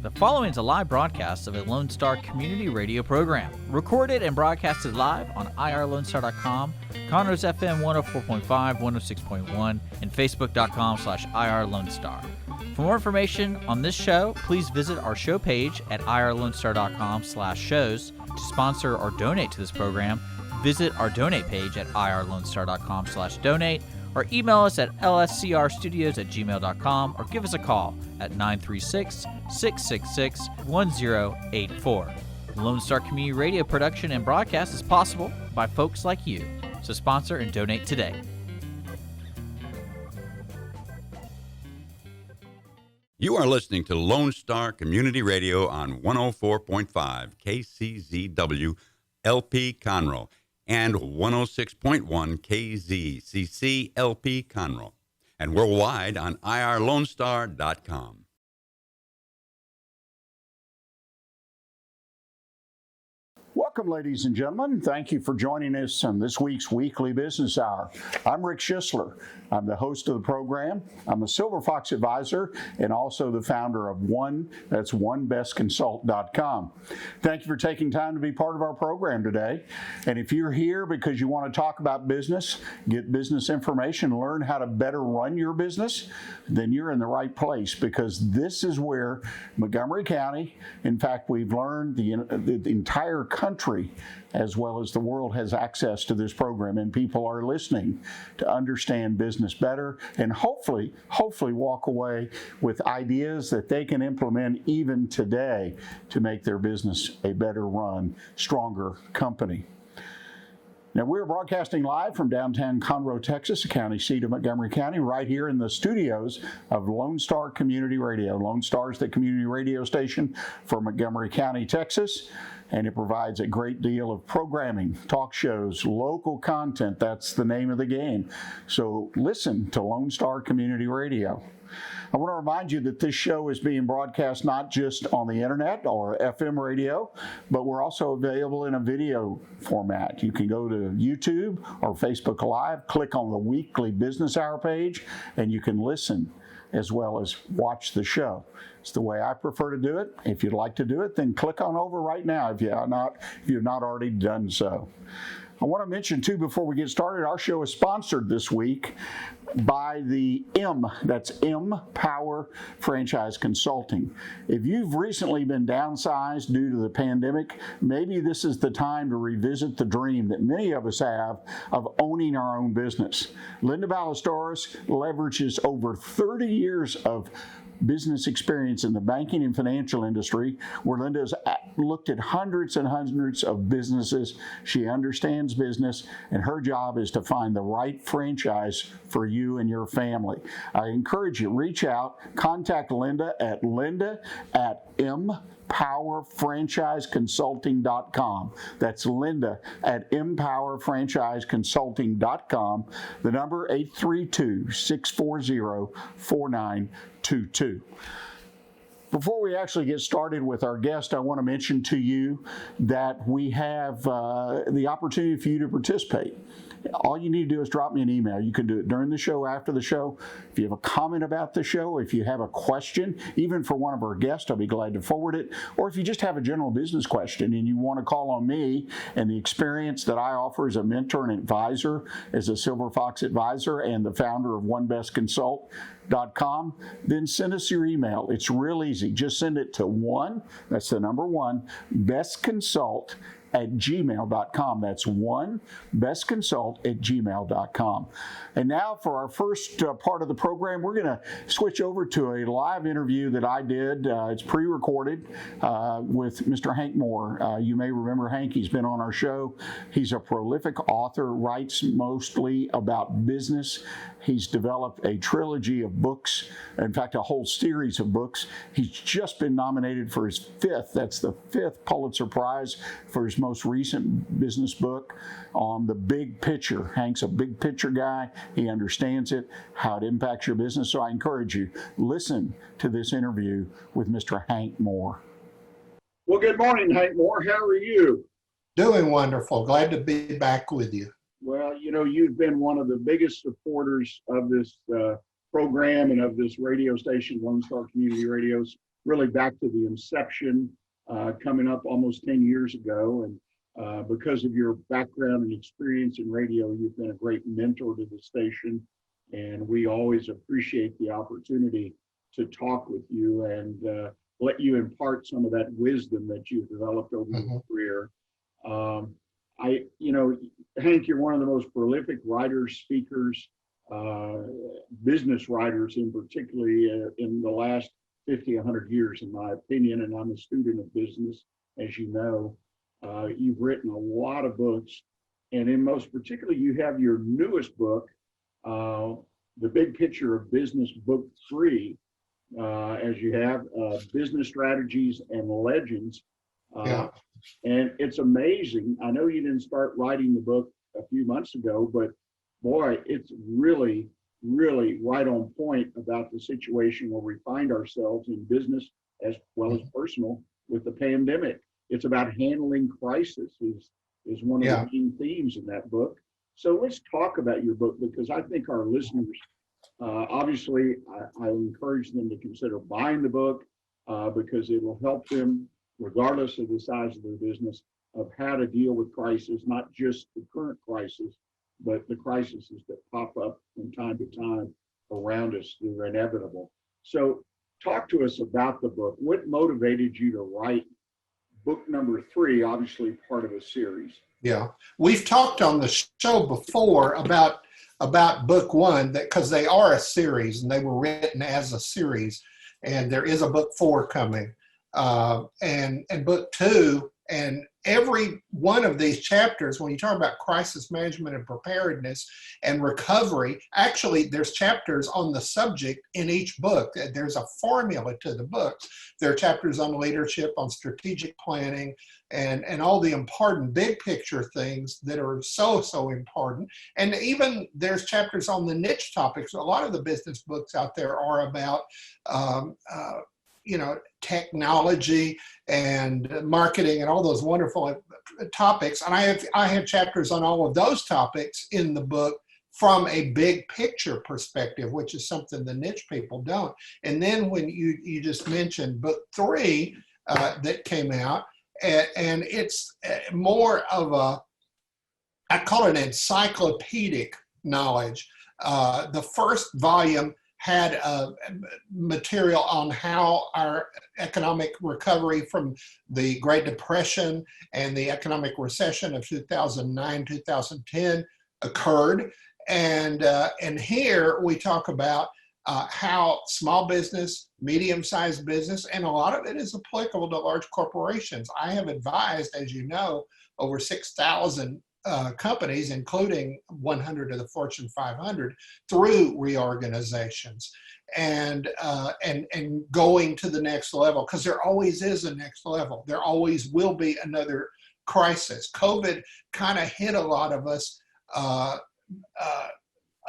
The following is a live broadcast of a Lone Star community radio program, recorded and broadcasted live on irlonestar.com, Conroe's FM 104.5, 106.1, and facebook.com/irlonestar. For more information on this show, please visit our show page at irlonestar.com/shows. To sponsor or donate to this program, visit our donate page at irlonestar.com/donate, or email us at lscrstudios@gmail.com, or give us a call at 936-666-1084. Lone Star Community Radio production and broadcast is possible by folks like you. So sponsor and donate today. You are listening to Lone Star Community Radio on 104.5 KCZW LP Conroe and 106.1 KZCC LP Conroe, and worldwide on irlonestar.com. Welcome, ladies and gentlemen. Thank you for joining us on this week's Weekly Business Hour. I'm Rick Schisler. I'm the host of the program. I'm a Silver Fox advisor and also the founder of onebestconsult.com. Thank you for taking time to be part of our program today. And if you're here because you want to talk about business, get business information, learn how to better run your business, then you're in the right place, because this is where Montgomery County, in fact, we've learned the entire country as well as the world has access to this program, and people are listening to understand business better and hopefully walk away with ideas that they can implement even today to make their business a better run, stronger company. Now, we're broadcasting live from downtown Conroe, Texas, the county seat of Montgomery County, right here in the studios of Lone Star Community Radio. Lone Star is the community radio station for Montgomery County, Texas, and it provides a great deal of programming, talk shows, local content. That's the name of the game. So listen to Lone Star Community Radio. I want to remind you that this show is being broadcast not just on the internet or FM radio, but we're also available in a video format. You can go to YouTube or Facebook Live, click on the Weekly Business Hour page, and you can listen as well as watch the show. It's the way I prefer to do it. If you'd like to do it, then click on over right now if you've not already done so. I want to mention, too, before we get started, our show is sponsored this week by the that's Power Franchise Consulting. If you've recently been downsized due to the pandemic, maybe this is the time to revisit the dream that many of us have of owning our own business. Linda Ballesteros leverages over 30 years of business experience in the banking and financial industry, where Linda has looked at hundreds and hundreds of businesses. She understands business, and her job is to find the right franchise for you and your family. I encourage you, reach out, contact Linda at empowerfranchiseconsulting.com. That's Linda at empowerfranchiseconsulting.com. The number 832-640-4922. Before we actually get started with our guest, I want to mention to you that we have the opportunity for you to participate. All you need to do is drop me an email. You can do it during the show, after the show. If you have a comment about the show, if you have a question, even for one of our guests, I'll be glad to forward it. Or if you just have a general business question and you want to call on me and the experience that I offer as a mentor and advisor, as a Silver Fox advisor and the founder of onebestconsult.com, then send us your email. It's real easy. Just send it to that's the number 1, bestconsult@gmail.com. That's bestconsult@gmail.com. And now for our first part of the program, we're going to switch over to a live interview that I did. It's pre-recorded with Mr. Hank Moore. You may remember Hank. He's been on our show. He's a prolific author, writes mostly about business. He's developed a trilogy of books, in fact, a whole series of books. He's just been nominated for his 5th Pulitzer Prize for his most recent business book on the big picture. Hank's a big picture guy. He understands it, how it impacts your business. So I encourage you, listen to this interview with Mr. Hank Moore. Well, good morning, Hank Moore. How are you? Doing wonderful. Glad to be back with you. Well, you know, you've been one of the biggest supporters of this program and of this radio station, Lone Star Community Radio's really back to the inception, coming up almost 10 years ago. And because of your background and experience in radio, you've been a great mentor to the station. And we always appreciate the opportunity to talk with you and let you impart some of that wisdom that you've developed over your career. Hank, you're one of the most prolific writers, speakers, business writers in particularly in the last 50, 100 years, in my opinion, and I'm a student of business, as you know. You've written a lot of books, and in most particularly, you have your newest book, The Big Picture of Business, Book 3, as you have, Business Strategies and Legends. And it's amazing. I know you didn't start writing the book a few months ago, but boy, it's really, really right on point about the situation where we find ourselves in business as well as personal with the pandemic. It's about handling crisis is one of the main themes in that book. So let's talk about your book, because I think our listeners, obviously, I encourage them to consider buying the book because it will help them, regardless of the size of their business, of how to deal with crisis, not just the current crisis, but the crises that pop up from time to time around us. They're inevitable. So talk to us about the book. What motivated you to write book number 3, obviously part of a series? Yeah, we've talked on the show before about book 1, that because they are a series and they were written as a series, and there is a book 4 coming, and book 2, and every one of these chapters, when you talk about crisis management and preparedness and recovery, actually there's chapters on the subject in each book. There's a formula to the books. There are chapters on leadership, on strategic planning, and all the important big picture things that are so important. And even there's chapters on the niche topics. A lot of the business books out there are about technology and marketing and all those wonderful topics. And I have chapters on all of those topics in the book from a big picture perspective, which is something the niche people don't. And then when you just mentioned book 3 that came out, and it's more of I call it encyclopedic knowledge. The first volume had material on how our economic recovery from the Great Depression and the economic recession of 2009, 2010 occurred. And here we talk about how small business, medium-sized business, and a lot of it is applicable to large corporations. I have advised, as you know, over 6,000 companies, including 100 of the Fortune 500, through reorganizations and going to the next level, because there always is a next level. There always will be another crisis. COVID kind of hit a lot of us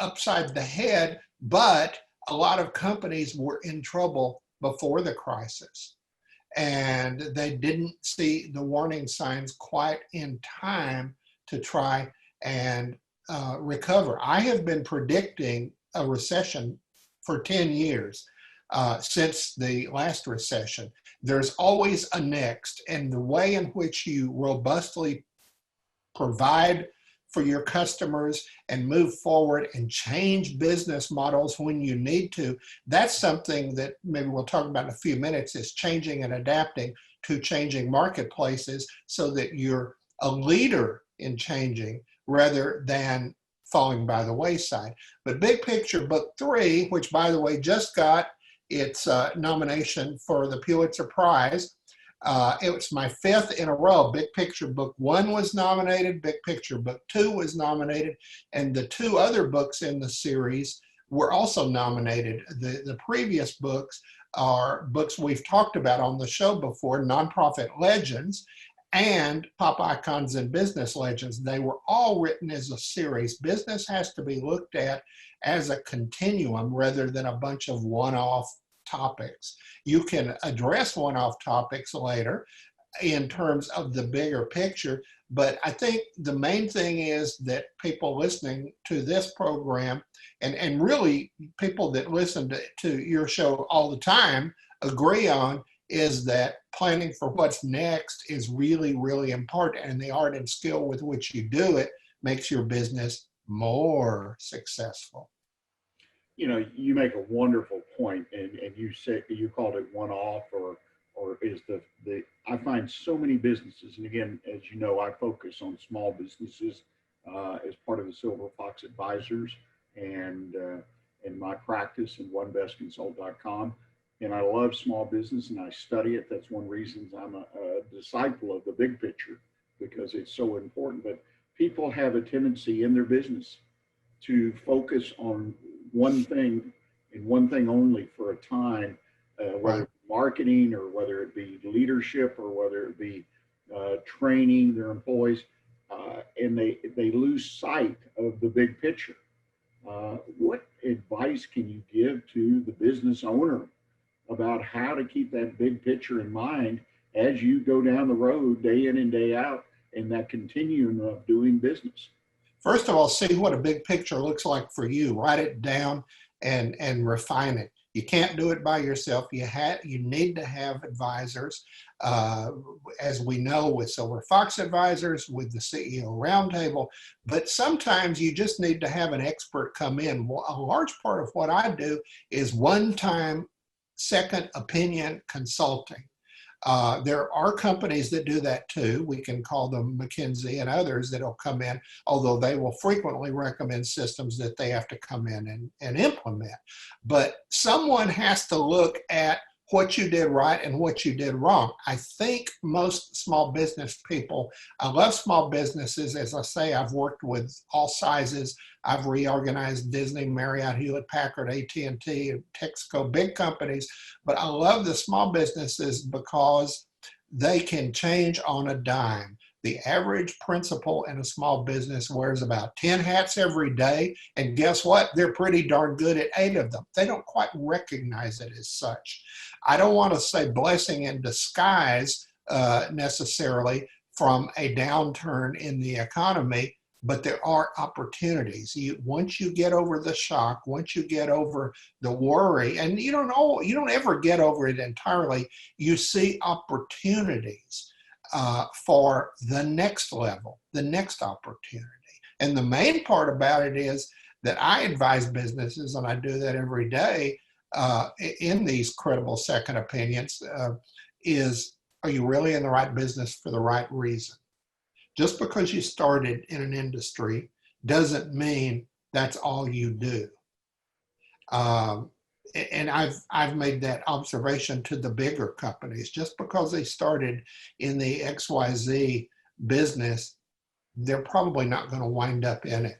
upside the head, but a lot of companies were in trouble before the crisis, and they didn't see the warning signs quite in time to try and recover. I have been predicting a recession for 10 years since the last recession. There's always a next, and the way in which you robustly provide for your customers and move forward and change business models when you need to, that's something that maybe we'll talk about in a few minutes, is changing and adapting to changing marketplaces so that you're a leader in changing rather than falling by the wayside. But big picture, book 3, which by the way just got its nomination for the Pulitzer Prize. It was my 5th in a row. Big Picture Book 1 was nominated, Big Picture Book 2 was nominated, and the 2 other books in the series were also nominated. The previous books are books we've talked about on the show before, Nonprofit Legends and Pop Icons and Business Legends. They were all written as a series. Business has to be looked at as a continuum rather than a bunch of one-off topics. You can address one-off topics later in terms of the bigger picture, But I think the main thing is that people listening to this program, and really people that listen to your show all the time, agree on, is that planning for what's next is really, really important. And the art and skill with which you do it makes your business more successful. You know, you make a wonderful point, and you said you called it one off, or is the I find so many businesses, and again, as you know, I focus on small businesses as part of the Silver Fox Advisors and in my practice in onebestconsult.com. And I love small business and I study it. That's one reason I'm a disciple of the big picture, because it's so important. But people have a tendency in their business to focus on one thing and one thing only for a time, whether it's marketing or whether it be leadership or whether it be training their employees, and they lose sight of the big picture. What advice can you give to the business owner about how to keep that big picture in mind as you go down the road day in and day out in that continuum of doing business? First of all, see what a big picture looks like for you. Write it down and refine it. You can't do it by yourself. You need to have advisors, as we know, with Silver Fox Advisors, with the CEO Roundtable. But sometimes you just need to have an expert come in. A large part of what I do is one-time second opinion consulting. There are companies that do that too. We can call them McKinsey and others that'll come in, although they will frequently recommend systems that they have to come in and implement. But someone has to look at what you did right and what you did wrong. I think most small business people, I love small businesses. As I say, I've worked with all sizes. I've reorganized Disney, Marriott, Hewlett Packard, AT&T, Texaco, big companies. But I love the small businesses because they can change on a dime. The average principal in a small business wears about 10 hats every day. And guess what? They're pretty darn good at 8 of them. They don't quite recognize it as such. I don't want to say blessing in disguise necessarily from a downturn in the economy, but there are opportunities. Once you get over the shock, once you get over the worry, and you don't ever get over it entirely, you see opportunities for the next level, the next opportunity. And the main part about it is that I advise businesses, and I do that every day in these credible second opinions, is, are you really in the right business for the right reason? Just because you started in an industry doesn't mean that's all you do. And I've made that observation to the bigger companies. Just because they started in the XYZ business, they're probably not going to wind up in it.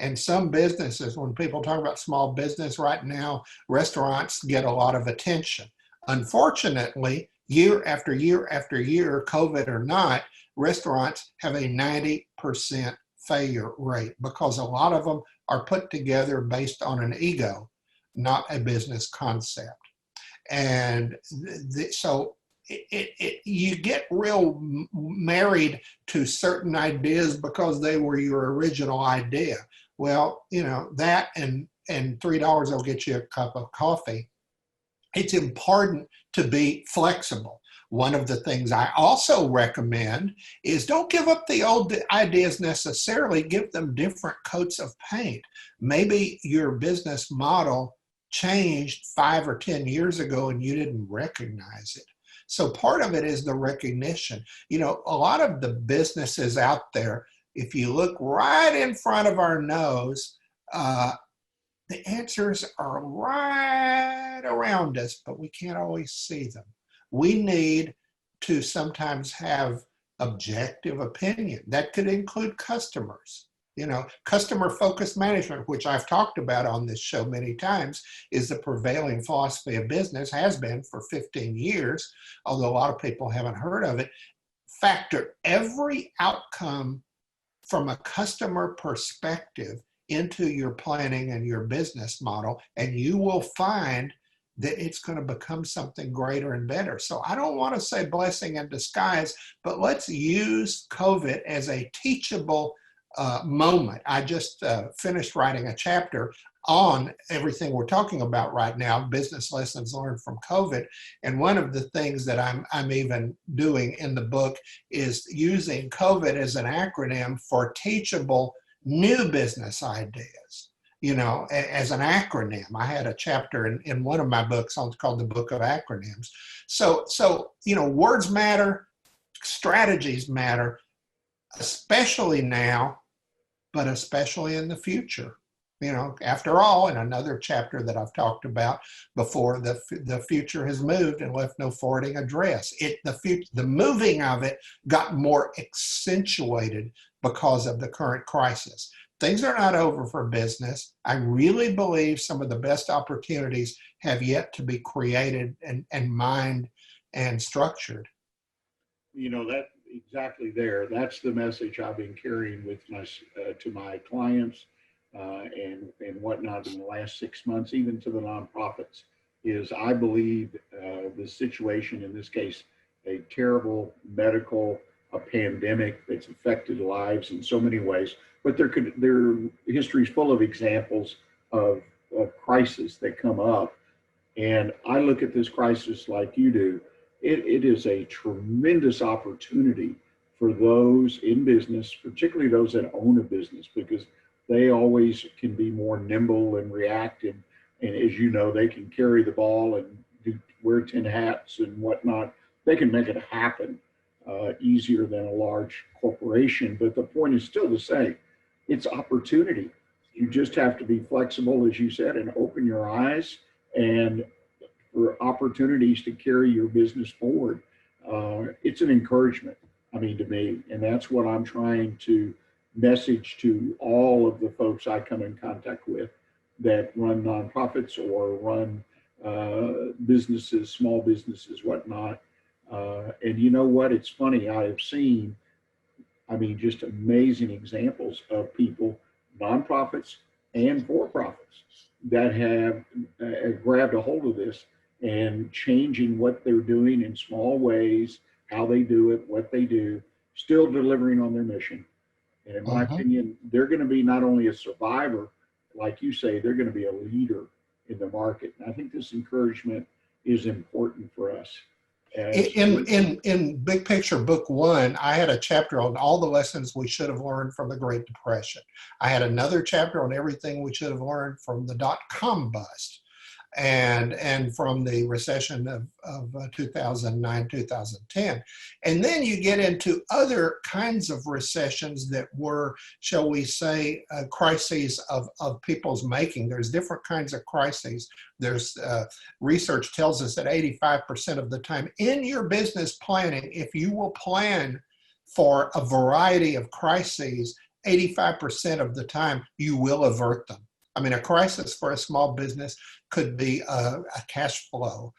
And some businesses, when people talk about small business right now, restaurants get a lot of attention. Unfortunately, year after year after year, COVID or not, restaurants have a 90% failure rate because a lot of them are put together based on an ego, not a business concept. And so you get real married to certain ideas because they were your original idea. Well, that and $3 will get you a cup of coffee. It's important to be flexible. One of the things I also recommend is don't give up the old ideas necessarily, give them different coats of paint. Maybe your business model changed 5 or 10 years ago and you didn't recognize it. So part of it is the recognition. A lot of the businesses out there, if you look right in front of our nose, the answers are right around us, but we can't always see them. We need to sometimes have objective opinion. That could include customers. Customer-focused management, which I've talked about on this show many times, is the prevailing philosophy of business, has been for 15 years, although a lot of people haven't heard of it. Factor every outcome from a customer perspective into your planning and your business model, and you will find that it's going to become something greater and better. So I don't want to say blessing in disguise, but let's use COVID as a teachable moment. I just finished writing a chapter on everything we're talking about right now, business lessons learned from COVID. And one of the things that I'm even doing in the book is using COVID as an acronym for teachable new business ideas. You know, as an acronym. I had a chapter in one of my books called the Book of Acronyms. So, you know, words matter, strategies matter, especially now, but especially in the future. You know, after all, in another chapter that I've talked about before, the future has moved and left no forwarding address. The moving of it got more accentuated because of the current crisis. Things are not over for business. I really believe some of the best opportunities have yet to be created and mined and structured. You know, that exactly there. That's the message I've been carrying with my to my clients and whatnot in the last 6 months, even to the nonprofits. Is I believe the situation in this case, a terrible medical a pandemic that's affected lives in so many ways. But their history is full of examples of crisis that come up. And I look at this crisis like you do. It is a tremendous opportunity for those in business, particularly those that own a business, because they always can be more nimble and reactive. And as you know, they can carry the ball and wear 10 hats and whatnot. They can make it happen easier than a large corporation. But the point is still the same. It's opportunity. You just have to be flexible, as you said, and open your eyes and for opportunities to carry your business forward. It's an encouragement, I mean, to me, and that's what I'm trying to message to all of the folks I come in contact with that run nonprofits or run businesses, small businesses, whatnot. And you know what? It's funny. I have seen, I mean, just amazing examples of people, nonprofits and for-profits, that have grabbed a hold of this and changing what they're doing in small ways, how they do it, what they do, still delivering on their mission. And in my opinion, they're going to be not only a survivor, like you say, they're going to be a leader in the market. And I think this encouragement is important for us. In Big Picture Book 1, I had a chapter on all the lessons we should have learned from the Great Depression. I had another chapter on everything we should have learned from the dot-com bust and from the recession of 2009, 2010. And then you get into other kinds of recessions that were, shall we say, crises of people's making. There's different kinds of crises. There's research tells us that 85% of the time in your business planning, if you will plan for a variety of crises, 85% of the time you will avert them. I mean, a crisis for a small business could be a cash flow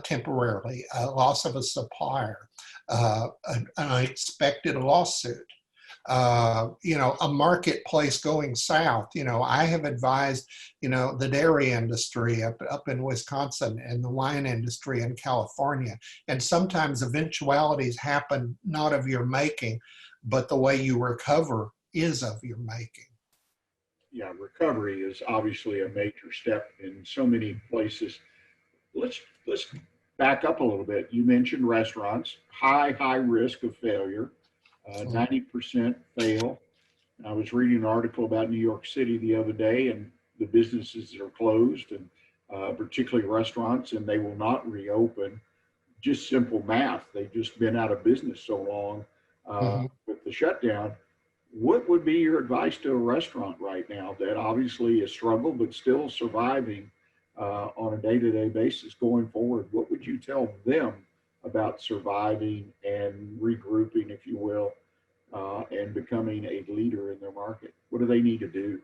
temporarily, a loss of a supplier, an unexpected lawsuit, a marketplace going south. I have advised, the dairy industry up in Wisconsin and the wine industry in California. And sometimes eventualities happen not of your making, but the way you recover is of your making. Yeah, recovery is obviously a major step in so many places. Let's back up a little bit. You mentioned restaurants, high risk of failure, 90% fail. I was reading an article about New York City the other day, and the businesses are closed, and particularly restaurants, and they will not reopen. Just simple math. They've just been out of business so long with the shutdown. What would be your advice to a restaurant right now that obviously has struggled but still surviving on a day-to-day basis going forward? What would you tell them about surviving and regrouping, if you will, and becoming a leader in their market? What do they need to do?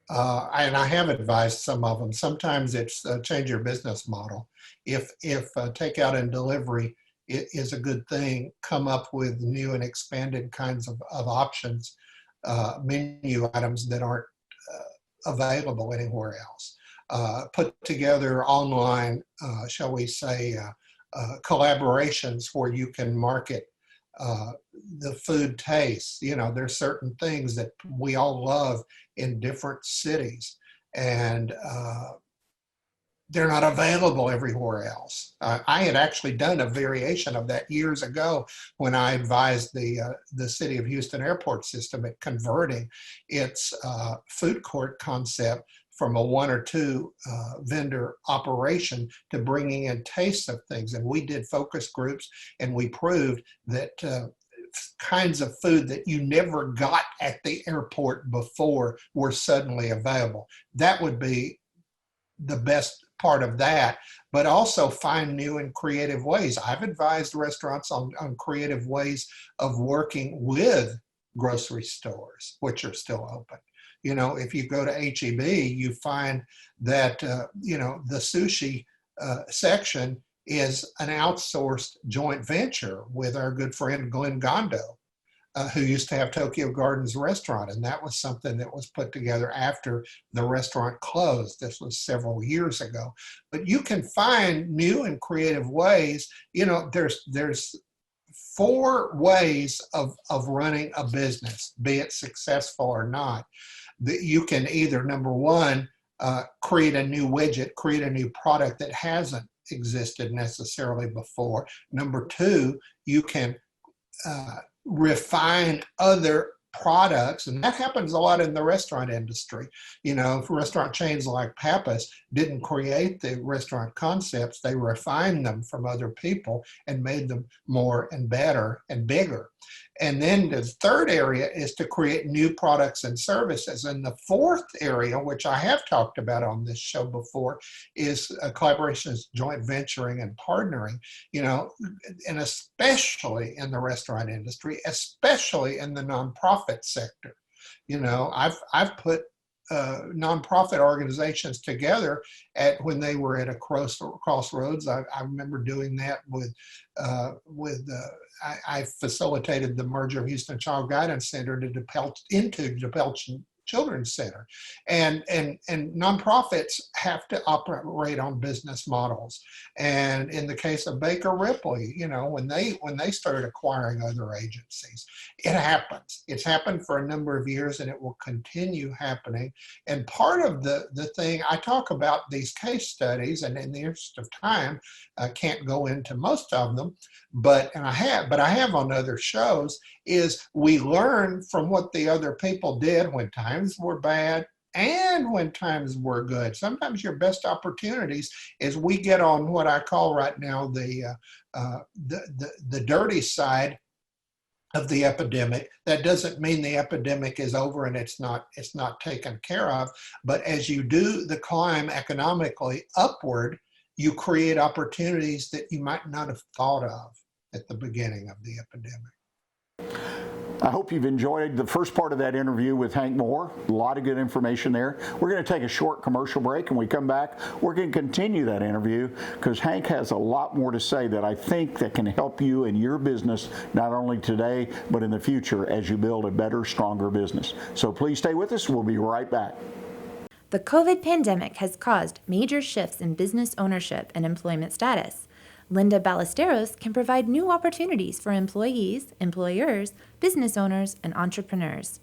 And I have advised some of them. Sometimes it's change your business model. If takeout and delivery is a good thing, come up with new and expanded kinds of options, menu items that aren't available anywhere else. put together online, shall we say, collaborations where you can market the food tastes. There's certain things that we all love in different cities, and they're not available everywhere else. I had actually done a variation of that years ago when I advised the city of Houston airport system at converting its food court concept from a one or two vendor operation to bringing in tastes of things. And we did focus groups, and we proved that kinds of food that you never got at the airport before were suddenly available. That would be the best part of that, but also find new and creative ways. I've advised restaurants on creative ways of working with grocery stores, which are still open. If you go to HEB, you find that, the sushi section is an outsourced joint venture with our good friend Glenn Gondo, who used to have Tokyo Gardens restaurant. And that was something that was put together after the restaurant closed. This was several years ago. But you can find new and creative ways. There's 4 ways of running a business, be it successful or not. That you can either, number one, create a new widget, create a new product that hasn't existed necessarily before. Number 2, you can refine other products, and that happens a lot in the restaurant industry. Restaurant chains like Pappas didn't create the restaurant concepts, they refined them from other people and made them more and better and bigger. And then the third area is to create new products and services. And the fourth area, which I have talked about on this show before, is collaborations, joint venturing, and partnering, and especially in the restaurant industry, especially in the nonprofit sector. I've put nonprofit organizations together when they were at a crossroads. I remember doing that with I facilitated the merger of Houston Child Guidance Center into DePelch Children's Center, and nonprofits have to operate on business models. And in the case of Baker Ripley, when they started acquiring other agencies, it happens. It's happened for a number of years, and it will continue happening. And part of the thing I talk about these case studies, and in the interest of time, I can't go into most of them, but I have on other shows, is we learn from what the other people did when times were bad and when times were good. Sometimes your best opportunities is we get on what I call right now the dirty side of the epidemic. That doesn't mean the epidemic is over and it's not taken care of, but as you do the climb economically upward, you create opportunities that you might not have thought of at the beginning of the epidemic. I hope you've enjoyed the first part of that interview with Hank Moore. A lot of good information there. We're going to take a short commercial break, and when we come back, we're going to continue that interview because Hank has a lot more to say that I think that can help you in your business, not only today, but in the future as you build a better, stronger business. So please stay with us. We'll be right back. The COVID pandemic has caused major shifts in business ownership and employment status. Linda Ballesteros can provide new opportunities for employees, employers, business owners, and entrepreneurs.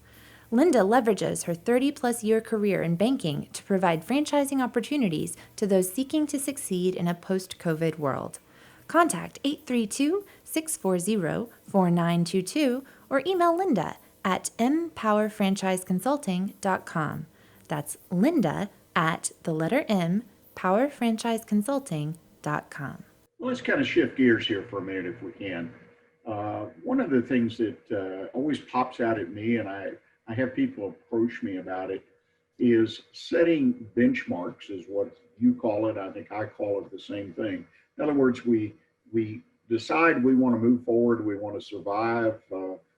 Linda leverages her 30-plus year career in banking to provide franchising opportunities to those seeking to succeed in a post-COVID world. Contact 832-640-4922 or email Linda at mpowerfranchiseconsulting.com. That's Linda at the letter M, powerfranchiseconsulting.com. Well, let's kind of shift gears here for a minute if we can. One of the things that always pops out at me, and I have people approach me about it, is setting benchmarks is what you call it. I think I call it the same thing. In other words, we decide we want to move forward, we want to survive,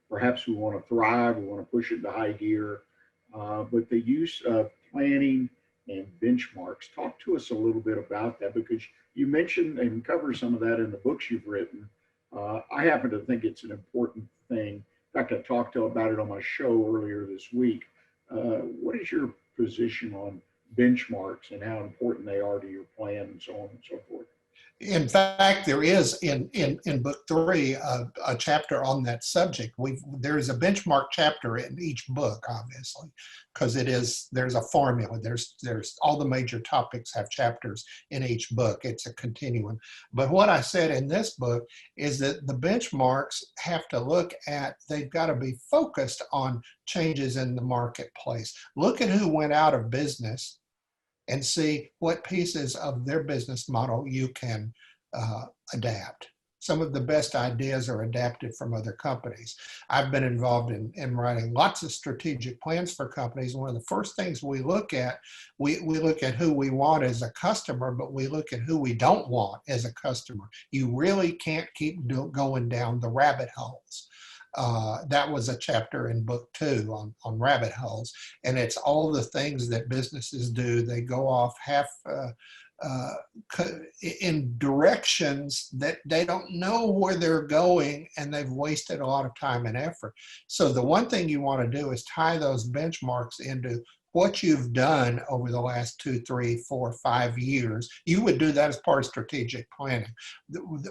perhaps we want to thrive, we want to push it to high gear. But the use of planning and benchmarks, talk to us a little bit about that, because you mentioned and cover some of that in the books you've written. I happen to think it's an important thing. In fact, I talked about it on my show earlier this week. What is your position on benchmarks and how important they are to your plan and so on and so forth. In fact, there is in book 3 a chapter on that subject. There is a benchmark chapter in each book, obviously, because there's a formula. There's all the major topics have chapters in each book. It's a continuum. But what I said in this book is that the benchmarks have to they've got to be focused on changes in the marketplace. Look at who went out of business and see what pieces of their business model you can adapt. Some of the best ideas are adapted from other companies. I've been involved in writing lots of strategic plans for companies. One of the first things we look at, we look at who we want as a customer, but we look at who we don't want as a customer. You really can't keep going down the rabbit holes. That was a chapter in book 2 on rabbit holes, and it's all the things that businesses do. They go off in directions that they don't know where they're going, and they've wasted a lot of time and effort. So the one thing you want to do is tie those benchmarks into what you've done over the last 2, 3, 4, 5 years. You would do that as part of strategic planning.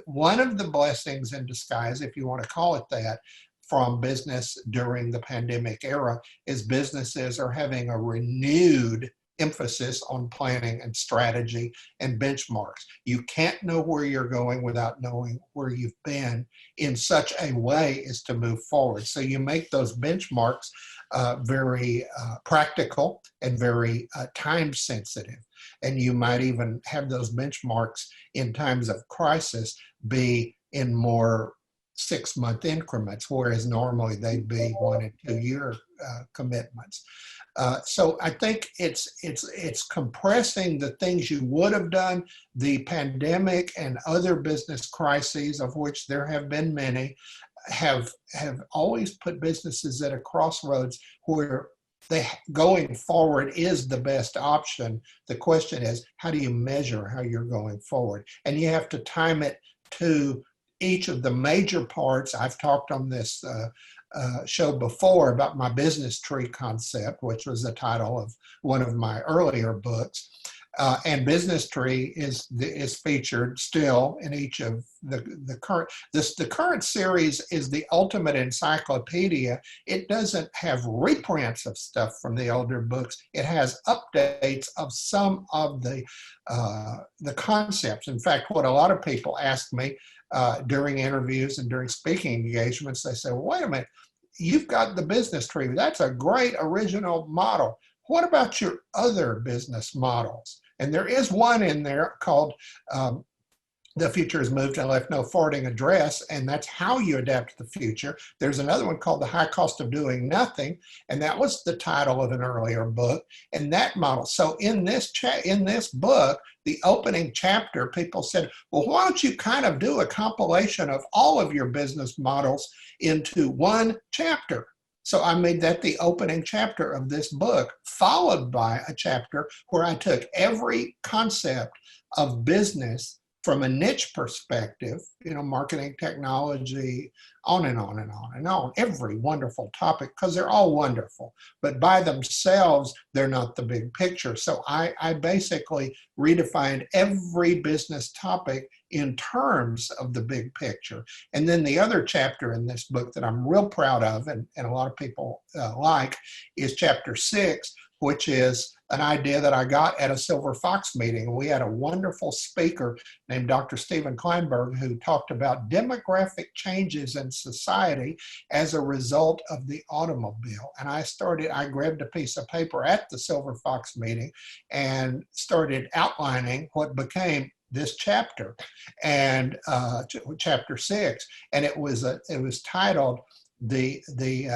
One of the blessings in disguise, if you want to call it that, from business during the pandemic era is businesses are having a renewed emphasis on planning and strategy and benchmarks. You can't know where you're going without knowing where you've been in such a way as to move forward. So you make those benchmarks very practical and very time sensitive. And you might even have those benchmarks in times of crisis be in more 6-month increments, whereas normally they'd be 1 and 2 year commitments. So I think it's compressing the things you would have done. The pandemic and other business crises, of which there have been many, have always put businesses at a crossroads where going forward is the best option. The question is, how do you measure how you're going forward? And you have to time it to each of the major parts. I've talked on this show before about my business tree concept, which was the title of one of my earlier books. And business tree is featured still in each of the current. The current series is the ultimate encyclopedia. It doesn't have reprints of stuff from the older books. It has updates of some of the concepts. In fact, what a lot of people ask me during interviews and during speaking engagements, they say, well, wait a minute, you've got the business tree. That's a great original model. What about your other business models? And there is one in there called The Future is Moved and Left No Forwarding Address, and that's how you adapt to the future. There's another one called The High Cost of Doing Nothing, and that was the title of an earlier book, and that model. So in this book, the opening chapter, people said, well, why don't you kind of do a compilation of all of your business models into one chapter? So I made that the opening chapter of this book, followed by a chapter where I took every concept of business from a niche perspective, marketing, technology, on and on and on and on, every wonderful topic, because they're all wonderful, but by themselves, they're not the big picture. So I basically redefined every business topic in terms of the big picture. And then the other chapter in this book that I'm real proud of, and a lot of people like, is chapter 6, which is an idea that I got at a Silver Fox meeting. We had a wonderful speaker named Dr. Stephen Kleinberg who talked about demographic changes in society as a result of the automobile. And I grabbed a piece of paper at the Silver Fox meeting and started outlining what became this chapter, and chapter 6. And it was titled the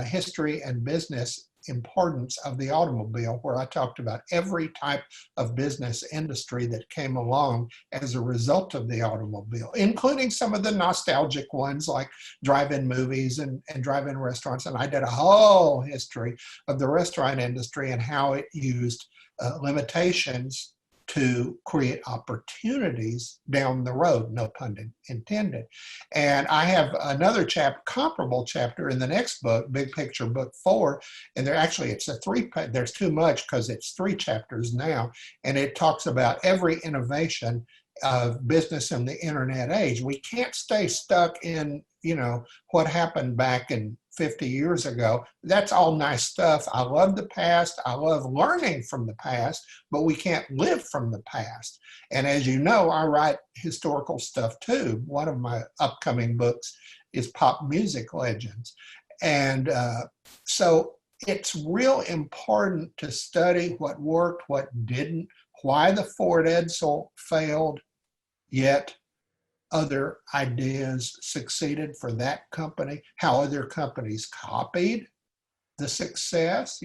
History and Business Importance of the Automobile, where I talked about every type of business industry that came along as a result of the automobile, including some of the nostalgic ones like drive-in movies and drive-in restaurants. And I did a whole history of the restaurant industry and how it used limitations to create opportunities down the road, no pun intended. And I have another comparable chapter in the next book, Big Picture, book 4. And there's too much because it's 3 chapters now. And it talks about every innovation of business in the internet age. We can't stay stuck in, what happened back in 50 years ago. That's all nice stuff. I love the past. I love learning from the past, but we can't live from the past. And as you know, I write historical stuff too. One of my upcoming books is Pop Music Legends. And so it's real important to study what worked, what didn't, why the Ford Edsel failed, yet other ideas succeeded for that company, how other companies copied the success,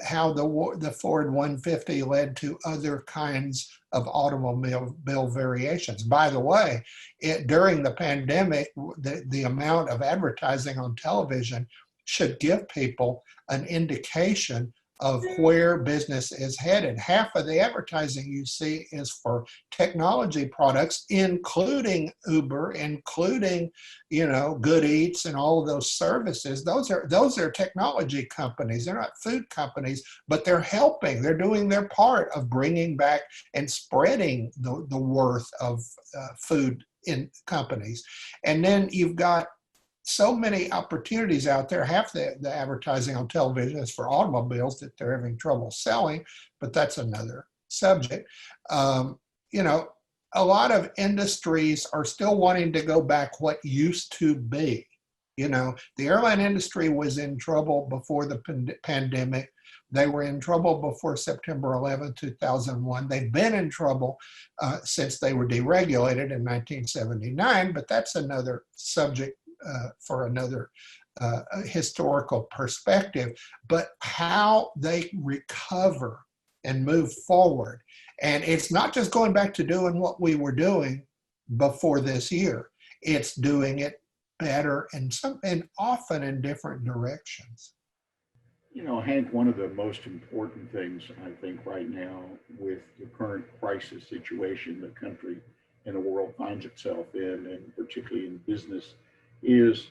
how the Ford 150 led to other kinds of automobile variations. By the way, during the pandemic, the amount of advertising on television should give people an indication of where business is headed. Half of the advertising you see is for technology products, including Uber, including, Good Eats and all of those services. Those are technology companies. They're not food companies, but they're helping. They're doing their part of bringing back and spreading the worth of food in companies. And then you've got so many opportunities out there. Half the advertising on television is for automobiles that they're having trouble selling, but that's another subject. A lot of industries are still wanting to go back what used to be. The airline industry was in trouble before the pandemic. They were in trouble before September 11, 2001. They've been in trouble since they were deregulated in 1979, but that's another subject for another historical perspective. But how they recover and move forward. And it's not just going back to doing what we were doing before this year. It's doing it better and often in different directions. Hank, one of the most important things I think right now with the current crisis situation the country and the world finds itself in, and particularly in business, is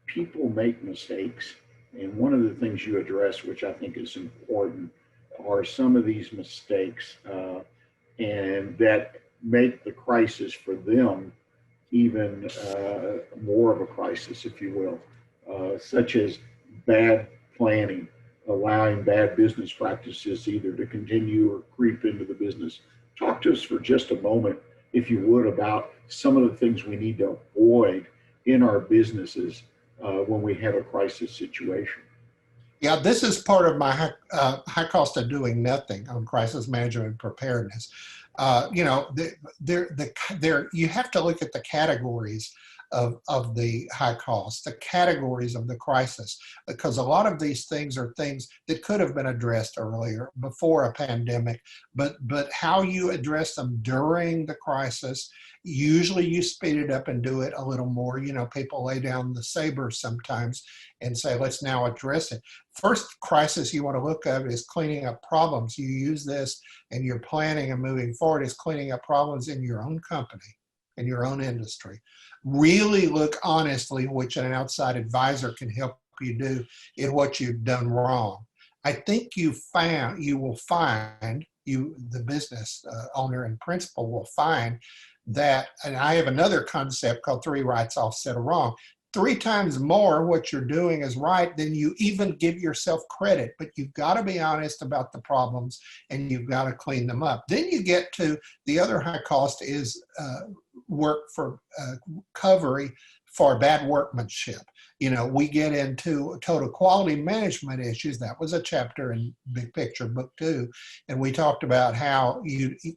people make mistakes. And one of the things you address, which I think is important, are some of these mistakes and that make the crisis for them even more of a crisis, if you will, such as bad planning, allowing bad business practices either to continue or creep into the business. Talk to us for just a moment, if you would, about some of the things we need to avoid in our businesses when we have a crisis situation. Yeah, this is part of my high cost of doing nothing on crisis management and preparedness. You have to look at the categories of the high cost, the categories of the crisis, because a lot of these things are things that could have been addressed earlier before a pandemic, but how you address them during the crisis, usually you speed it up and do it a little more. People lay down the saber sometimes and say, let's now address it. First crisis you want to look at is cleaning up problems. You use this and your planning and moving forward is cleaning up problems in your own company, in your own industry. Really look honestly, which an outside advisor can help you do, in what you've done wrong. I think the business owner and principal will find that, and I have another concept called 3 rights offset a wrong. 3 times more what you're doing is right than you even give yourself credit, but you've got to be honest about the problems and you've got to clean them up. Then you get to the other high cost is work for recovery for bad workmanship. We get into total quality management issues. That was a chapter in Big Picture, book 2. And we talked about how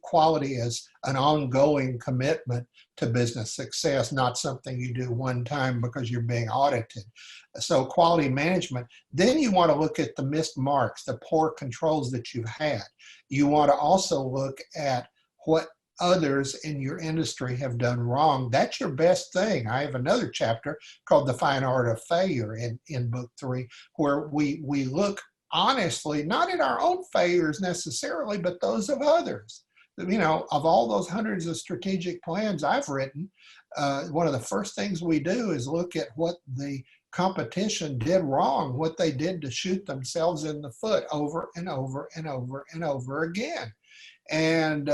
quality is an ongoing commitment to business success, not something you do one time because you're being audited. So quality management. Then you want to look at the missed marks, the poor controls that you've had. You want to also look at what others in your industry have done wrong. That's your best thing. I have another chapter called The Fine Art of Failure in book 3, where we look honestly, not in our own failures necessarily, but those of others. You know, of all those hundreds of strategic plans I've written, one of the first things we do is look at what the competition did wrong, what they did to shoot themselves in the foot over and over and over and over again. And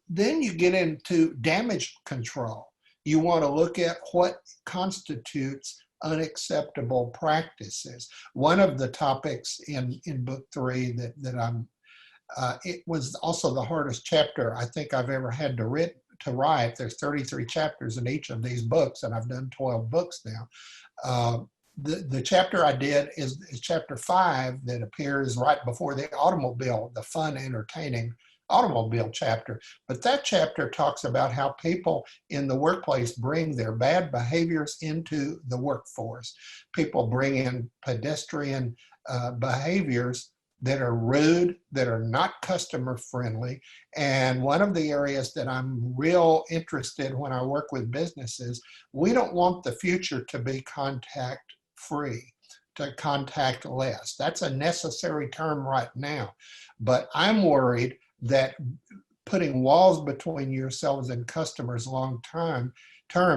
then you get into damage control. You want to look at what constitutes unacceptable practices. One of the topics in book 3 that I'm, it was also the hardest chapter I think I've ever had to write. There's 33 chapters in each of these books, and I've done 12 books now. The chapter I did is chapter 5 that appears right before the automobile, the fun, entertaining automobile chapter. But that chapter talks about how people in the workplace bring their bad behaviors into the workforce. People bring in pedestrian behaviors that are rude, that are not customer friendly. And one of the areas that I'm real interested when I work with businesses, we don't want the future to be contact free, to contact less. That's a necessary term right now. But I'm worried that putting walls between yourselves and customers long term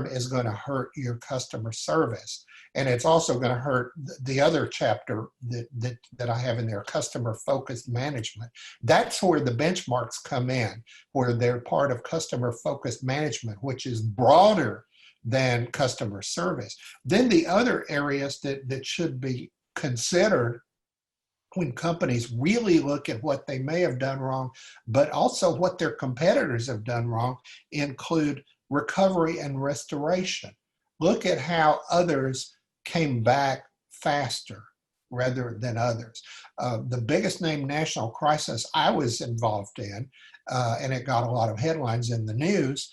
is going to hurt your customer service. And it's also going to hurt the other chapter that I have in there, customer-focused management. That's where the benchmarks come in, where they're part of customer-focused management, which is broader than customer service. Then the other areas that should be considered when companies really look at what they may have done wrong, but also what their competitors have done wrong, include recovery and restoration. Look at how others came back faster rather than others. The biggest name national crisis I was involved in, and it got a lot of headlines in the news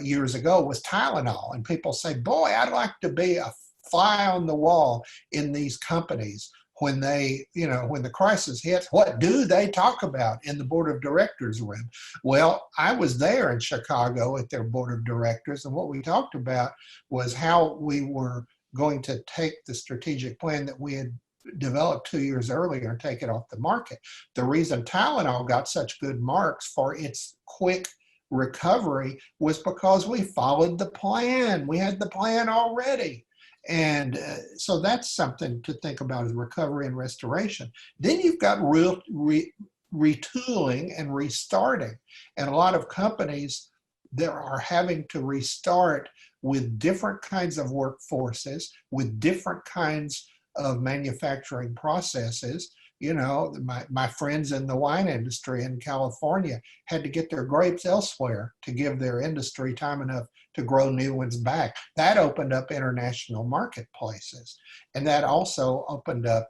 years ago, was Tylenol. And people say, boy, I'd like to be a fly on the wall in these companies. When they, when the crisis hits, what do they talk about in the board of directors room? Well, I was there in Chicago at their board of directors, and what we talked about was how we were going to take the strategic plan that we had developed 2 years earlier and take it off the market. The reason Tylenol got such good marks for its quick recovery was because we followed the plan. We had the plan already. And so that's something to think about, is recovery and restoration. Then you've got retooling and restarting. And a lot of companies that are having to restart with different kinds of workforces, with different kinds of manufacturing processes. My friends in the wine industry in California had to get their grapes elsewhere to give their industry time enough to grow new ones back. That opened up international marketplaces. And that also opened up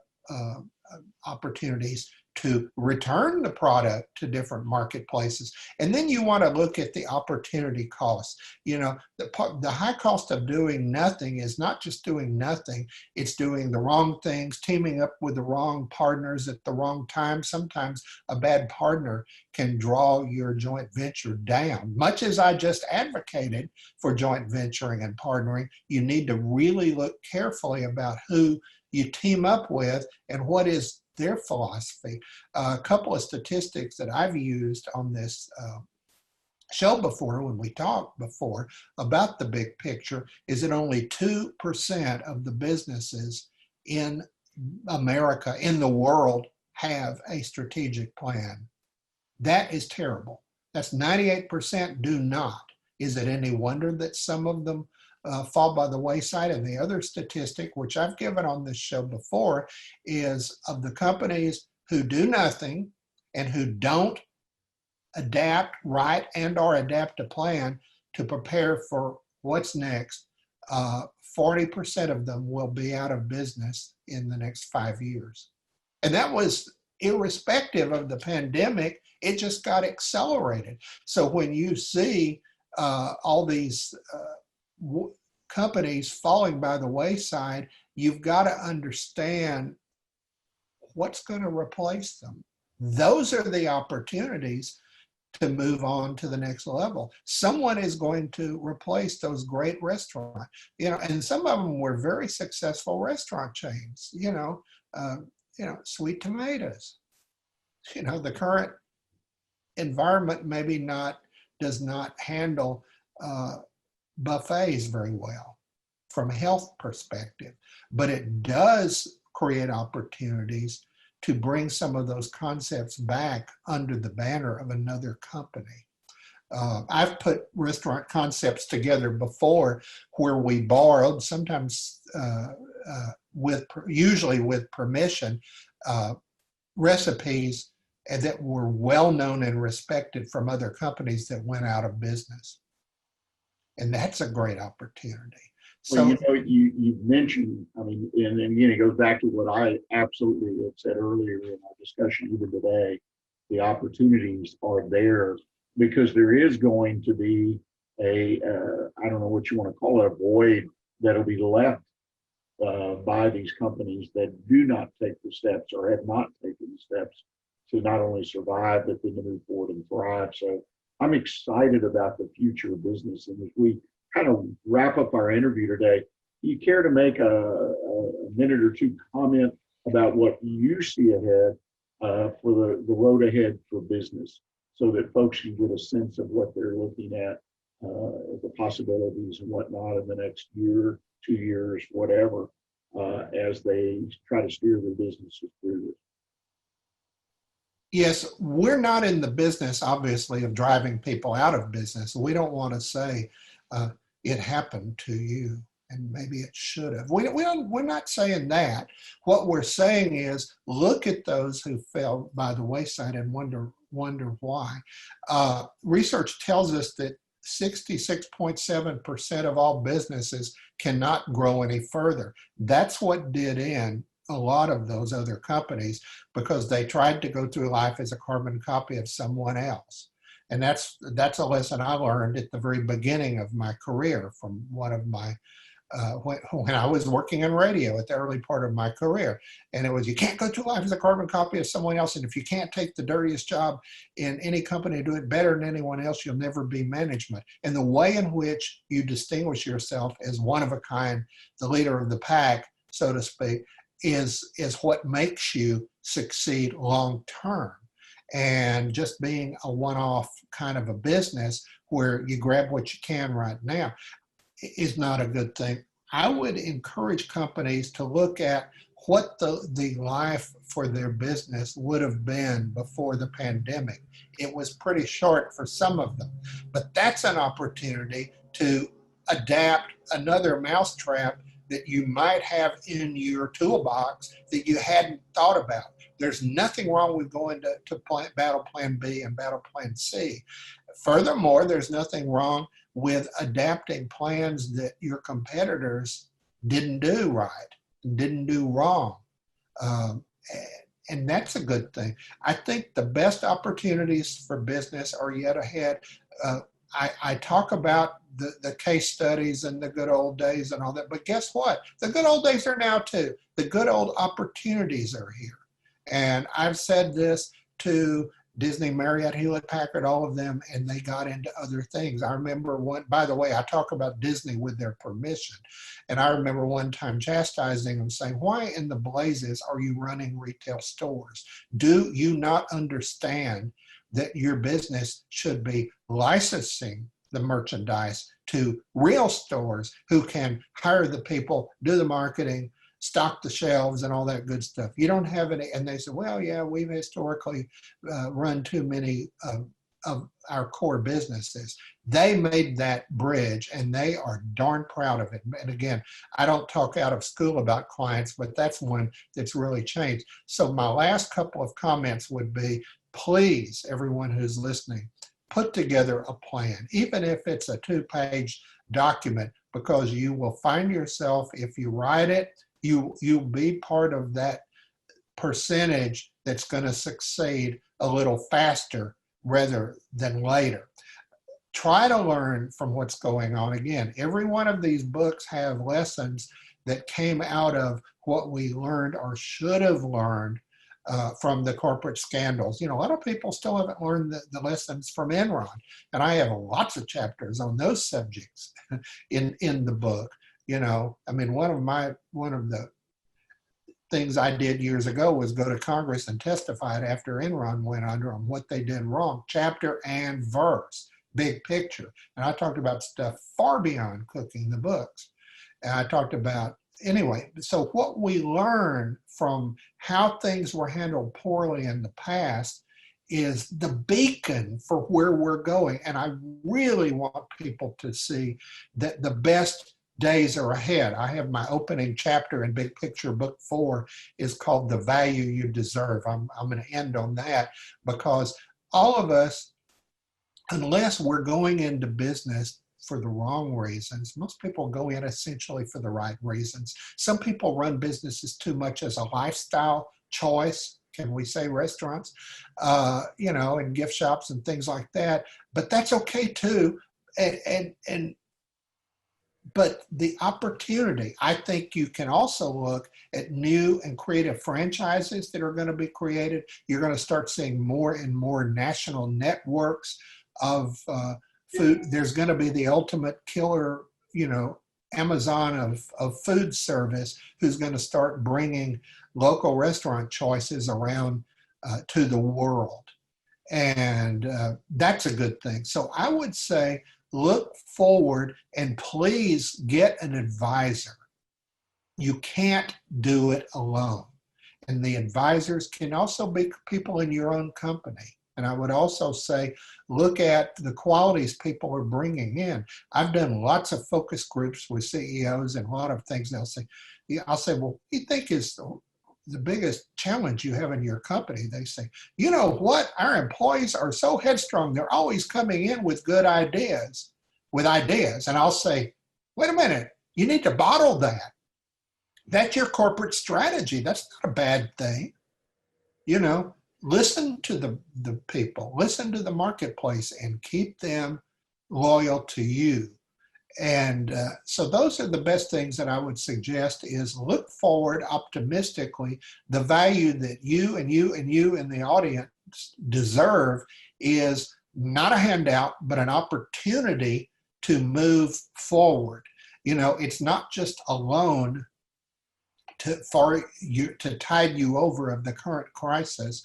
opportunities to return the product to different marketplaces. And then you want to look at the opportunity costs. The high cost of doing nothing is not just doing nothing, it's doing the wrong things, teaming up with the wrong partners at the wrong time. Sometimes a bad partner can draw your joint venture down. Much as I just advocated for joint venturing and partnering, you need to really look carefully about who you team up with and what is their philosophy. A couple of statistics that I've used on this show before, when we talked before about the big picture, is that only 2% of the businesses in America, in the world, have a strategic plan. That is terrible. That's 98% do not. Is it any wonder that some of them fall by the wayside? And the other statistic, which I've given on this show before, is of the companies who do nothing and who don't adapt, write, and or adapt a plan to prepare for what's next, 40% of them will be out of business in the next 5 years. And that was irrespective of the pandemic. It just got accelerated. So when you see all these companies falling by the wayside, you've got to understand what's going to replace them. Those are the opportunities to move on to the next level. Someone is going to replace those great restaurants, and some of them were very successful restaurant chains. sweet tomatoes. The current environment maybe does not handle buffets very well from a health perspective, but it does create opportunities to bring some of those concepts back under the banner of another company. I've put restaurant concepts together before where we borrowed, sometimes usually with permission, recipes that were well known and respected from other companies that went out of business. And that's a great opportunity. Well, you mentioned, and again, it goes back to what I absolutely had said earlier in our discussion even today. The opportunities are there because there is going to be I don't know what you want to call it, a void that'll be left by these companies that do not take the steps or have not taken the steps to not only survive, but then to move forward and thrive. So I'm excited about the future of business. And as we kind of wrap up our interview today, you care to make a minute or two comment about what you see ahead for the road ahead for business, so that folks can get a sense of what they're looking at, the possibilities and whatnot in the next year, 2 years, whatever, as they try to steer their businesses through this? Yes, we're not in the business, obviously, of driving people out of business. We don't want to say it happened to you and maybe it should have. We're not saying that. What we're saying is look at those who fell by the wayside and wonder why. Research tells us that 66.7% of all businesses cannot grow any further. That's what did in a lot of those other companies, because they tried to go through life as a carbon copy of someone else. And that's a lesson I learned at the very beginning of my career from one of my, when I was working in radio at the early part of my career. And it was, you can't go through life as a carbon copy of someone else. And if you can't take the dirtiest job in any company and do it better than anyone else, you'll never be management. And the way in which you distinguish yourself as one of a kind, the leader of the pack, so to speak, is what makes you succeed long term. And just being a one-off kind of a business where you grab what you can right now is not a good thing. I would encourage companies to look at what the life for their business would have been before the pandemic. It was pretty short for some of them, but that's an opportunity to adapt another mousetrap that you might have in your toolbox that you hadn't thought about. There's nothing wrong with going to battle plan B and battle plan C. Furthermore, there's nothing wrong with adapting plans that your competitors didn't do right, didn't do wrong. And that's a good thing. I think the best opportunities for business are yet ahead. I talk about the case studies and the good old days and all that, but guess what? The good old days are now too. The good old opportunities are here. And I've said this to Disney, Marriott, Hewlett Packard, all of them, and they got into other things. I remember one, by the way, I talk about Disney with their permission. And I remember one time chastising them, saying, why in the blazes are you running retail stores? Do you not understand that your business should be licensing the merchandise to real stores who can hire the people, do the marketing, stock the shelves and all that good stuff? You don't have any. And they said, well, yeah, we've historically run too many of our core businesses. They made that bridge and they are darn proud of it. And again, I don't talk out of school about clients, but that's one that's really changed. So my last couple of comments would be, please, everyone who's listening, put together a plan, even if it's a 2-page document, because you will find yourself, if you write it, you'll be part of that percentage that's going to succeed a little faster rather than later. Try to learn from what's going on. Again, every one of these books have lessons that came out of what we learned or should have learned from the corporate scandals. A lot of people still haven't learned the lessons from Enron, and I have lots of chapters on those subjects in the book. One of the things I did years ago was go to Congress and testified after Enron went under on what they did wrong, chapter and verse, big picture. And I talked about stuff far beyond cooking the books. And I talked about, anyway, so what we learn from how things were handled poorly in the past is the beacon for where we're going. And I really want people to see that the best days are ahead. I have my opening chapter in Big Picture Book 4 is called The Value You Deserve. I'm going to end on that because all of us, unless we're going into business for the wrong reasons, most people go in essentially for the right reasons. Some people run businesses too much as a lifestyle choice. Can we say restaurants, and gift shops and things like that? But that's okay too. But the opportunity, I think you can also look at new and creative franchises that are going to be created. You're going to start seeing more and more national networks of food. There's going to be the ultimate killer, Amazon of food service, who's going to start bringing local restaurant choices around to the world. And that's a good thing. So I would say, look forward and please get an advisor. You can't do it alone. And the advisors can also be people in your own company. And I would also say, look at the qualities people are bringing in. I've done lots of focus groups with CEOs and a lot of things. I'll say, well, what do you think is the biggest challenge you have in your company? They say, you know what? Our employees are so headstrong. They're always coming in with good ideas, And I'll say, wait a minute, you need to bottle that. That's your corporate strategy. That's not a bad thing. Listen to the people, listen to the marketplace, and keep them loyal to you. And so those are the best things that I would suggest is look forward optimistically. The value that you and you and you and the audience deserve is not a handout, but an opportunity to move forward. It's not just a loan to tide you over of the current crisis.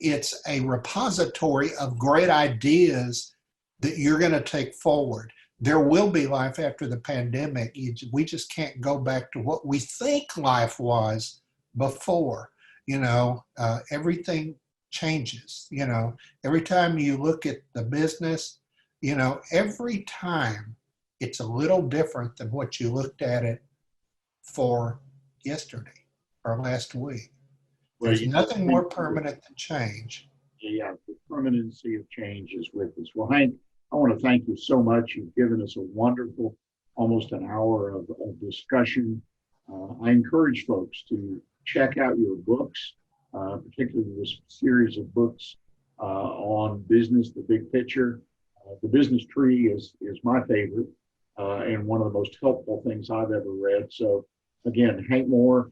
It's a repository of great ideas that you're going to take forward. There will be life after the pandemic. We just can't go back to what we think life was before. Everything changes. Every time you look at the business, every time it's a little different than what you looked at it for yesterday or last week. There's nothing more permanent than change. Yeah, the permanency of change is with us. Well, Hank, I want to thank you so much. You've given us a wonderful, almost an hour of discussion. I encourage folks to check out your books, particularly this series of books on business, the big picture. The Business Tree is my favorite and one of the most helpful things I've ever read. So again, Hank Moore,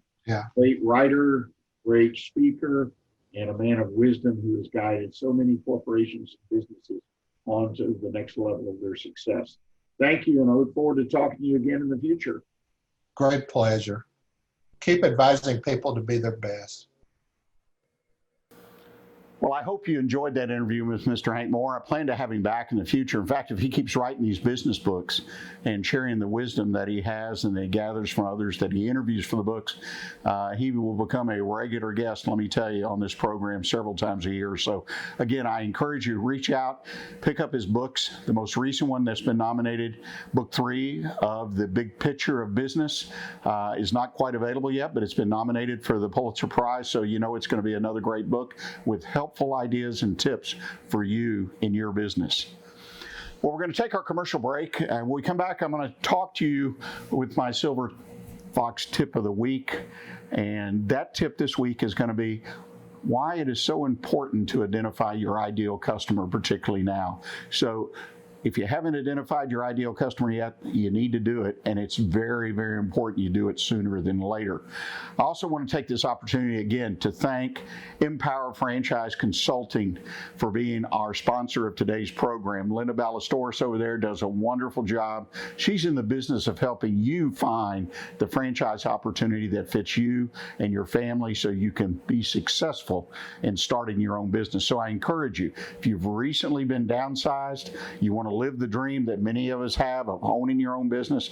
great writer, great speaker, and a man of wisdom who has guided so many corporations and businesses onto the next level of their success. Thank you, and I look forward to talking to you again in the future. Great pleasure. Keep advising people to be their best. Well, I hope you enjoyed that interview with Mr. Hank Moore. I plan to have him back in the future. In fact, if he keeps writing these business books and sharing the wisdom that he has and that he gathers from others that he interviews for the books, he will become a regular guest, let me tell you, on this program several times a year. So again, I encourage you to reach out, pick up his books. The most recent one that's been nominated, book 3 of The Big Picture of Business, is not quite available yet, but it's been nominated for the Pulitzer Prize. So it's going to be another great book with helpful ideas and tips for you in your business. Well, we're going to take our commercial break, and when we come back, I'm going to talk to you with my Silver Fox tip of the week. And that tip this week is going to be why it is so important to identify your ideal customer, particularly now. So If you haven't identified your ideal customer yet, you need to do it, and it's very, very important you do it sooner than later. I also want to take this opportunity again to thank Empower Franchise Consulting for being our sponsor of today's program. Linda Ballesteros over there does a wonderful job. She's in the business of helping you find the franchise opportunity that fits you and your family so you can be successful in starting your own business. So I encourage you, if you've recently been downsized, you want to live the dream that many of us have of owning your own business,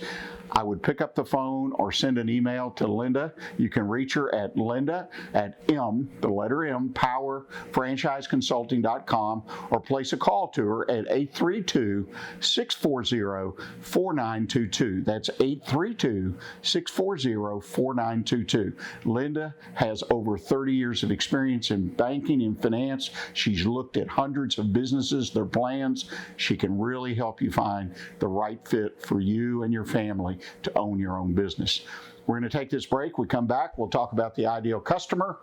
I would pick up the phone or send an email to Linda. You can reach her at powerfranchiseconsulting.com, or place a call to her at 832-640-4922. That's 832-640-4922. Linda has over 30 years of experience in banking and finance. She's looked at hundreds of businesses, their plans. She can really help you find the right fit for you and your family to own your own business. We're going to take this break. We come back, we'll talk about the ideal customer,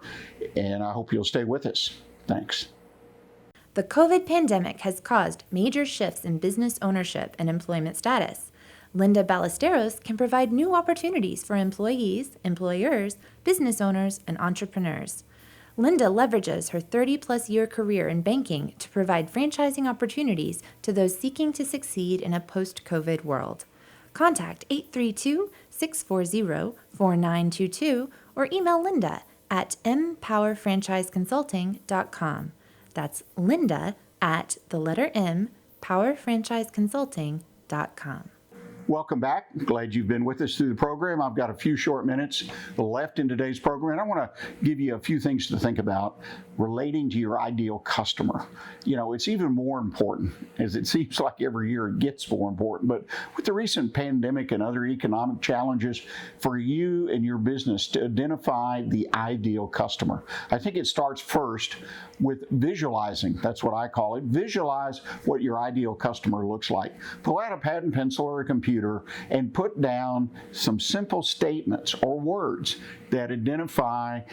and I hope you'll stay with us. Thanks. The COVID pandemic has caused major shifts in business ownership and employment status. Linda Ballesteros can provide new opportunities for employees, employers, business owners, and entrepreneurs. Linda leverages her 30-plus year career in banking to provide franchising opportunities to those seeking to succeed in a post-COVID world. Contact 832-640-4922 or email Linda at mpowerfranchiseconsulting.com. That's Linda at the letter M, powerfranchiseconsulting.com. Welcome back. Glad you've been with us through the program. I've got a few short minutes left in today's program, and I want to give you a few things to think about relating to your ideal customer. You know, it's even more important, as it seems like every year it gets more important, but with the recent pandemic and other economic challenges, for you and your business to identify the ideal customer. I think it starts first with visualizing. That's what I call it. Visualize what your ideal customer looks like. Pull out a pad and pencil or a computer and put down some simple statements or words that are identifiers,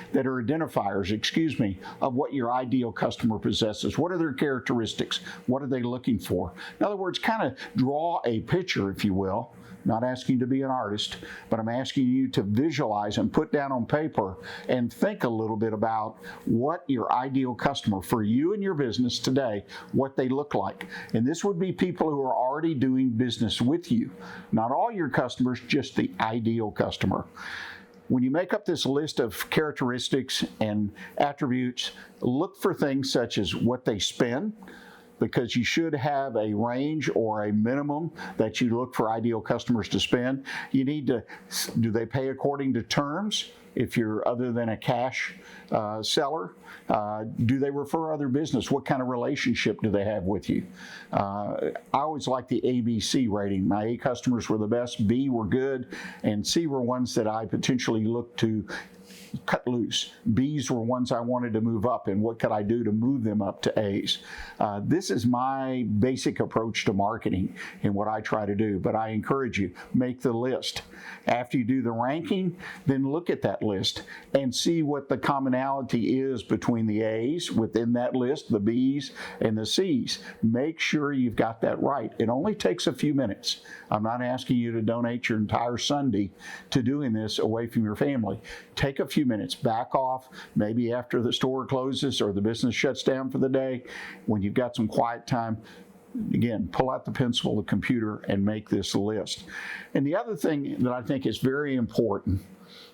of what your ideal customer possesses. What are their characteristics? What are they looking for? In other words, kind of draw a picture, if you will. Not asking you to be an artist, but I'm asking you to visualize and put down on paper and think a little bit about what your ideal customer for you and your business today, what they look like. And this would be people who are already doing business with you. Not all your customers, just the ideal customer. When you make up this list of characteristics and attributes, look for things such as what they spend, because you should have a range or a minimum that you look for ideal customers to spend. You need to, do they pay according to terms? If you're other than a cash seller, do they refer other business? What kind of relationship do they have with you? I always like the ABC rating. My A customers were the best, B were good, and C were ones that I potentially looked to cut loose. B's were ones I wanted to move up, and what could I do to move them up to A's? This is my basic approach to marketing and what I try to do, but I encourage you, make the list. After you do the ranking, then look at that list and see what the commonality is between the A's within that list, the B's, and the C's. Make sure you've got that right. It only takes a few minutes. I'm not asking you to donate your entire Sunday to doing this away from your family. Take a few minutes, back off, maybe after the store closes or the business shuts down for the day, when you've got some quiet time. Again, pull out the pencil, the computer, and make this list. And the other thing that I think is very important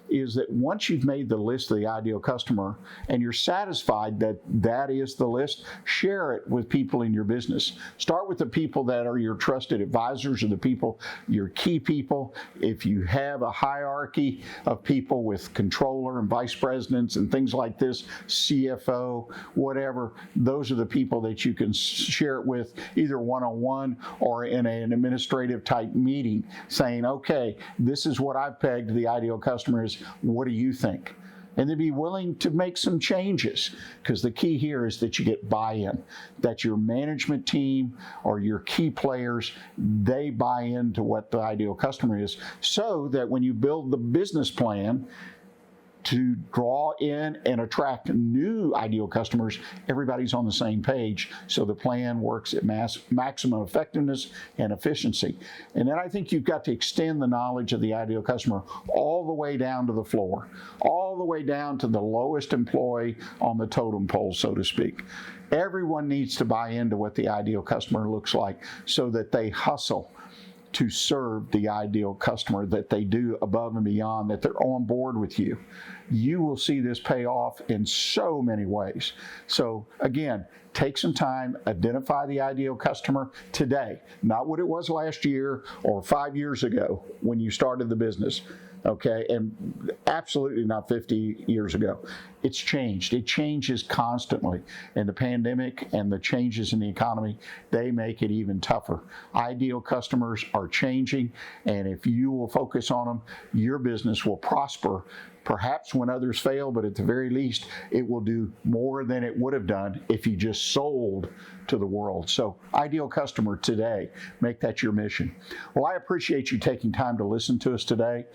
is that once you've made the list of the ideal customer and you're satisfied that that is the list, share it with people in your business. Start with the people that are your trusted advisors or the people, your key people. If you have a hierarchy of people with controller and vice presidents and things like this, CFO, whatever, those are the people that you can share it with either one-on-one or in an administrative type meeting saying, okay, this is what I've pegged the ideal customer is. What do you think? And then be willing to make some changes, because the key here is that you get buy-in, that your management team or your key players, they buy into what the ideal customer is, so that when you build the business plan to draw in and attract new ideal customers, everybody's on the same page, so the plan works at maximum effectiveness and efficiency. And then I think you've got to extend the knowledge of the ideal customer all the way down to the floor, all the way down to the lowest employee on the totem pole, so to speak. Everyone needs to buy into what the ideal customer looks like so that they hustle to serve the ideal customer, that they do above and beyond, that they're on board with you. You will see this pay off in so many ways. So again, take some time, identify the ideal customer today, not what it was last year or 5 years ago when you started the business. Okay, and absolutely not 50 years ago. It's changed. It changes constantly. And the pandemic and the changes in the economy, they make it even tougher. Ideal customers are changing, and if you will focus on them, your business will prosper. Perhaps when others fail, but at the very least, it will do more than it would have done if you just sold to the world. So, ideal customer today, make that your mission. Well, I appreciate you taking time to listen to us today.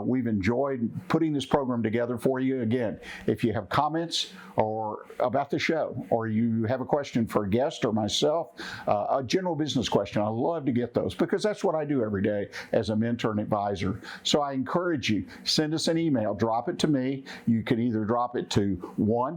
We've enjoyed putting this program together for you. Again, if you have comments or about the show, or you have a question for a guest or myself, a general business question, I love to get those because that's what I do every day as a mentor and advisor. So I encourage you, send us an email, drop it to me. You can either drop it to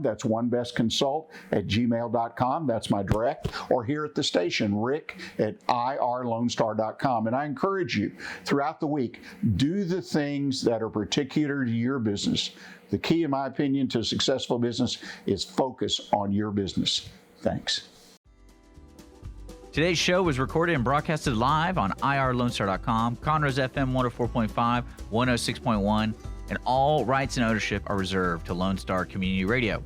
that's onebestconsult@gmail.com. That's my direct, or here at the station, rick@irlonestar.com. And I encourage you throughout the week, do the things that are particular to your business. The key, in my opinion, to a successful business is focus on your business. Thanks. Today's show was recorded and broadcasted live on irlonestar.com, Conroe's FM 104.5, 106.1, and all rights and ownership are reserved to Lone Star Community Radio.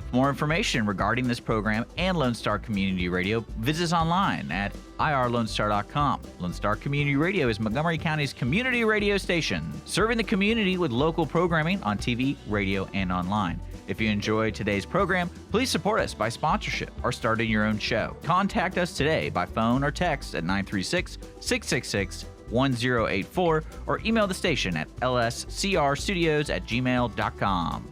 For more information regarding this program and Lone Star Community Radio, visit us online at irlonestar.com. Lone Star Community Radio is Montgomery County's community radio station, serving the community with local programming on TV, radio, and online. If you enjoyed today's program, please support us by sponsorship or starting your own show. Contact us today by phone or text at 936-666-1084 or email the station at lscrstudios@gmail.com.